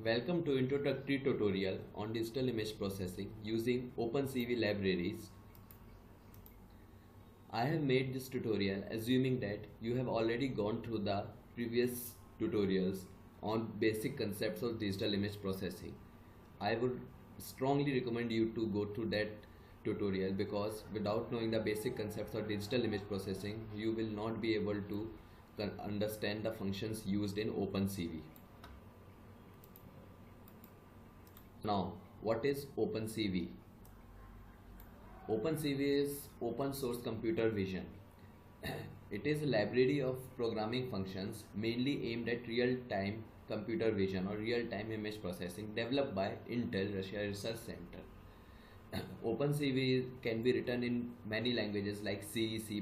Welcome to introductory tutorial on digital image processing using Opencv libraries. I have made this tutorial assuming that you have already gone through the previous tutorials on basic concepts of digital image processing. I would strongly recommend you to go through that tutorial because without knowing the basic concepts of digital image processing, you will not be able to understand the functions used in Opencv. Now, what is Opencv? Opencv is open source computer vision. It is a library of programming functions mainly aimed at real-time computer vision or real-time image processing developed by Intel Russia Research Center. Opencv can be written in many languages like C, C++,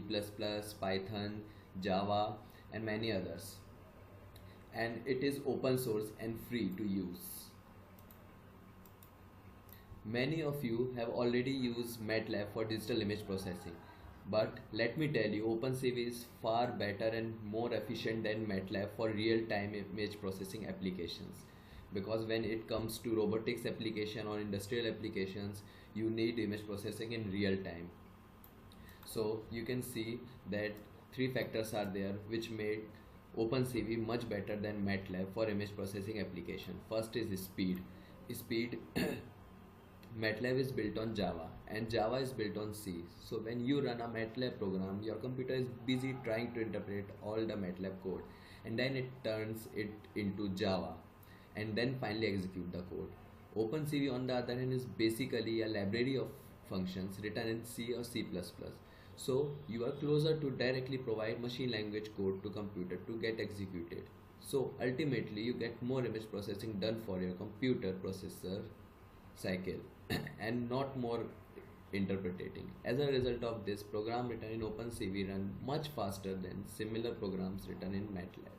Python, Java and many others. And it is open source and free to use. Many of you have already used MATLAB for digital image processing, but let me tell you, Opencv is far better and more efficient than MATLAB for real-time image processing applications. Because when it comes to robotics application or industrial applications, you need image processing in real time. So you can see that three factors are there which made Opencv much better than MATLAB for image processing application. First is speed. MATLAB is built on Java and Java is built on C. So when you run a MATLAB program, your computer is busy trying to interpret all the MATLAB code and then it turns it into Java and then finally execute the code. Opencv on the other hand is basically a library of functions written in C or C++. So you are closer to directly provide machine language code to computer to get executed. So ultimately you get more image processing done for your computer processor cycle and not more interpreting. As a result of this, program written in Opencv run much faster than similar programs written in MATLAB.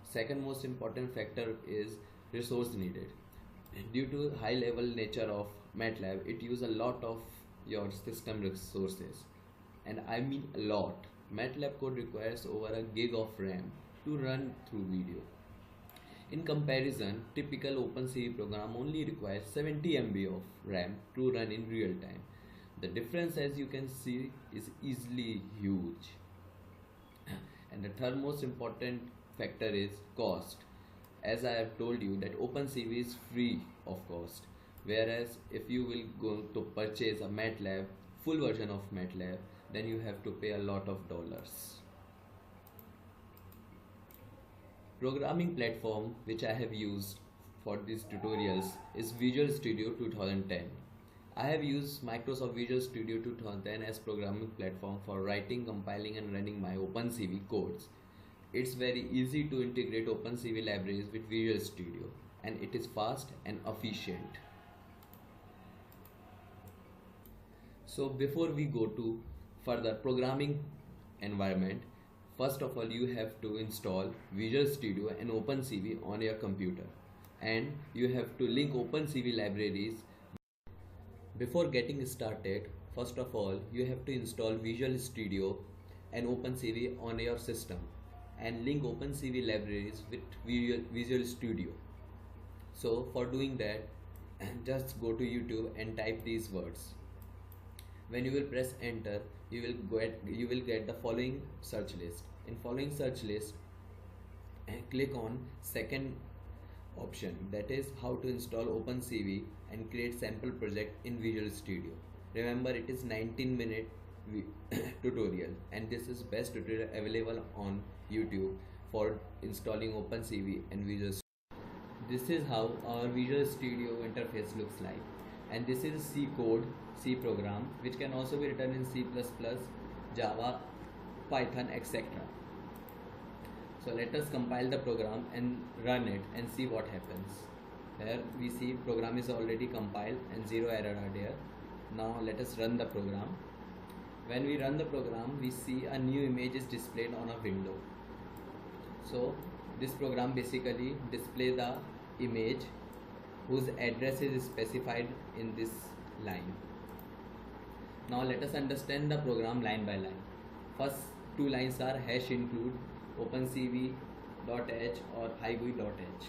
Second most important factor is resource needed. Due to high level nature of MATLAB, it uses a lot of your system resources, and I mean a lot. MATLAB code requires over a gig of RAM to run through video. In comparison, typical Opencv program only requires 70 MB of RAM to run in real time. The difference, as you can see, is easily huge. And the third most important factor is cost. As I have told you that Opencv is free of cost, whereas if you will go to purchase a MATLAB, full version of MATLAB, then you have to pay a lot of dollars. Programming platform which I have used for these tutorials is Visual Studio 2010. I have used Microsoft Visual Studio 2010 as programming platform for writing, compiling and running my Opencv codes. It's very easy to integrate Opencv libraries with Visual Studio and it is fast and efficient. So before we go to further programming environment, first of all, you have to install Visual Studio and Opencv on your computer, and you have to link Opencv libraries. Before getting started, first of all, you have to install Visual Studio and Opencv on your system and link Opencv libraries with Visual Studio. So for doing that, just go to YouTube and type these words. When you will press enter, you will get the following search list. In following search list, click on second option, that is how to install Opencv and create sample project in Visual Studio. Remember, it is 19-minute tutorial and this is best tutorial available on YouTube for installing Opencv and Visual Studio. This is how our Visual Studio interface looks like. And this is C code, C program, which can also be written in C++, Java, Python, etc. So let us compile the program and run it and see what happens. Here we see program is already compiled and 0 error are there. Now let us run the program. When we run the program, we see a new image is displayed on a window. So this program basically displays the image whose address is specified in this line. Now let us understand the program line by line. First two lines are #include opencv.h or high-GUI.h.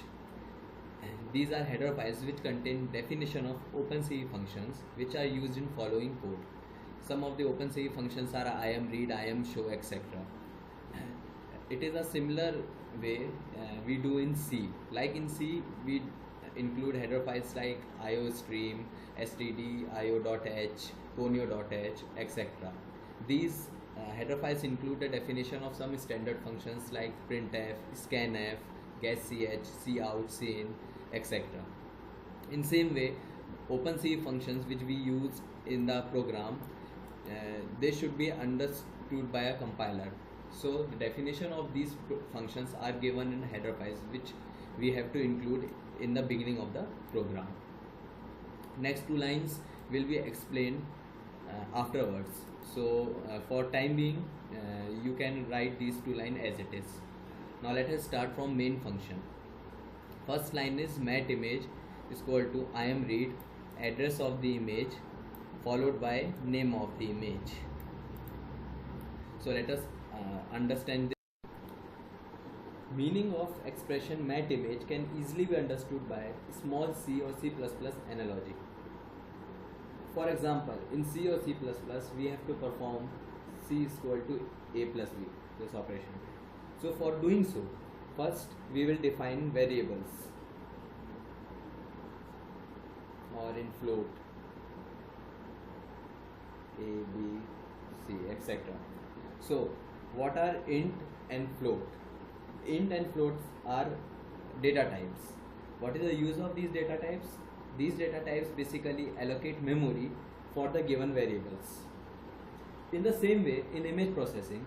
These are header files which contain definition of Opencv functions which are used in following code. Some of the Opencv functions are imread, imshow, etc. It is a similar way we do in C. Like in C, we include header files like iostream, std, io.h, conio.h, etc. These header files include the definition of some standard functions like printf, scanf, getch, cout, cin, etc. In same way, Opencv functions which we use in the program, they should be understood by a compiler. So the definition of these functions are given in header files which we have to include in the beginning of the program. Next two lines will be explained afterwards. So for time being, you can write these two lines as it is. Now let us start from main function. First line is mat image is equal to imread address of the image followed by name of the image. So let us understand this. Meaning of expression mat image can easily be understood by small c or C++ analogy. For example, in C or C++, we have to perform C is equal to a plus b, this operation. So for doing so, first we will define variables or in float a, b, c, etc. So what are int and float? Int and floats are data types. What is the use of these data types? These data types basically allocate memory for the given variables. In the same way, in image processing,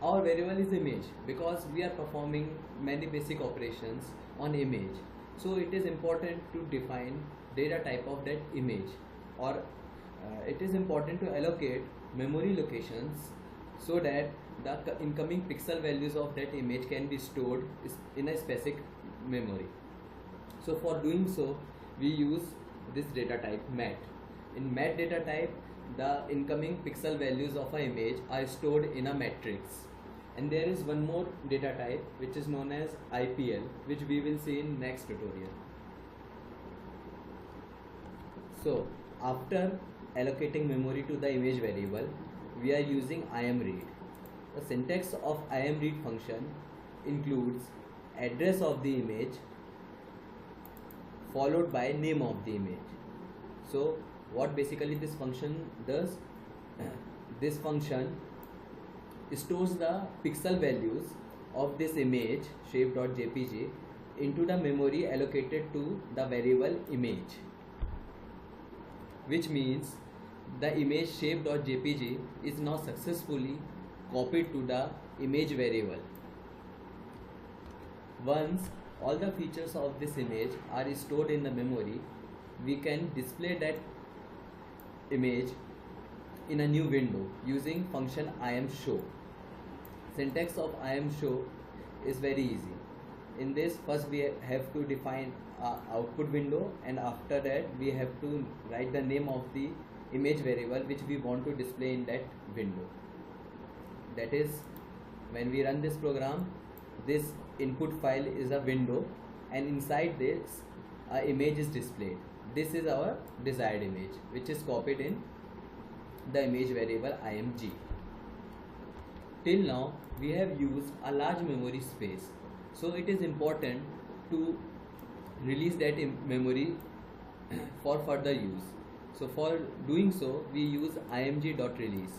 our variable is image because we are performing many basic operations on image. So it is important to define data type of that image, or it is important to allocate memory locations so that the incoming pixel values of that image can be stored in a specific memory. So for doing so, we use this data type mat. In mat data type, the incoming pixel values of an image are stored in a matrix. And there is one more data type which is known as IPL, which we will see in next tutorial. So after allocating memory to the image variable, we are using imread. The syntax of imread function includes address of the image followed by name of the image. So what basically this function does, this function stores the pixel values of this image shape.jpg into the memory allocated to the variable image, which means the image shape.jpg is now successfully copied to the image variable. Once all the features of this image are stored in the memory, we can display that image in a new window using function imshow. Syntax of imshow is very easy. In this, first we have to define output window, and after that we have to write the name of the image variable which we want to display in that window. That is, when we run this program, this input file is a window, and inside this image is displayed. This is our desired image which is copied in the image variable img. Till now we have used a large memory space, so it is important to release that memory for further use. So for doing so, we use img.release.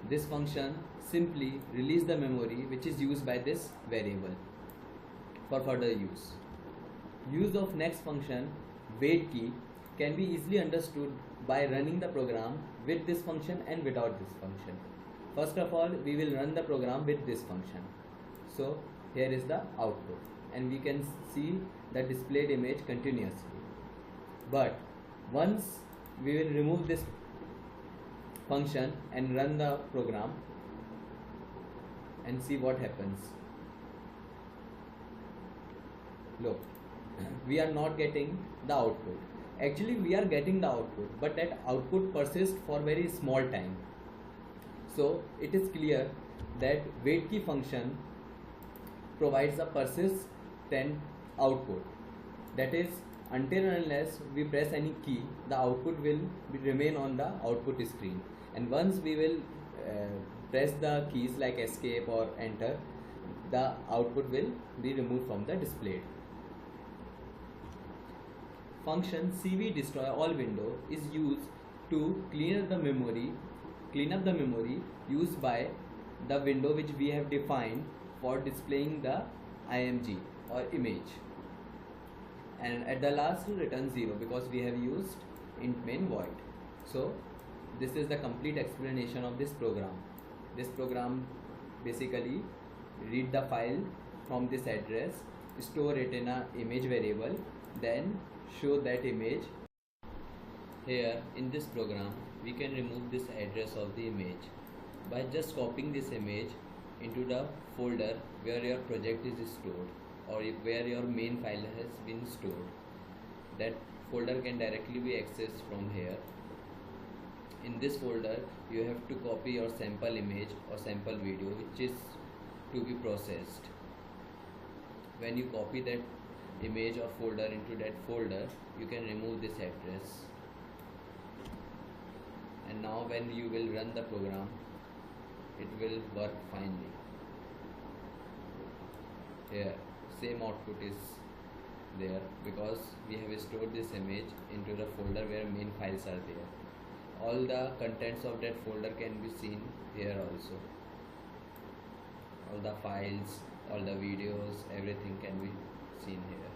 This function simply release the memory which is used by this variable for further use. Use of next function wait key can be easily understood by running the program with this function and without this function. First of all, we will run the program with this function. So here is the output, and we can see the displayed image continuously. But once we will remove this function and run the program and see what happens. Look, we are not getting the output. Actually we are getting the output, but that output persists for very small time. So it is clear that wait key function provides a persistent output. That is, until and unless we press any key, the output will remain on the output screen. And once we will press the keys like escape or enter, the output will be removed from the display. Function cv destroy all window is used to clean up the memory used by the window which we have defined for displaying the img or image. And at the last to return 0 because we have used int main void. So this is the complete explanation of this program. This program basically read the file from this address, store it in a image variable, then show that image. Here in this program we can remove this address of the image by just copying this image into the folder where your project is stored or where your main file has been stored. That folder can directly be accessed from here. In this folder you have to copy your sample image or sample video which is to be processed. When you copy that image or folder into that folder, you can remove this address. And now when you will run the program, it will work finely. Here same output is there because we have stored this image into the folder where main files are there. All the contents of that folder can be seen here also. All the files, all the videos, everything can be seen here.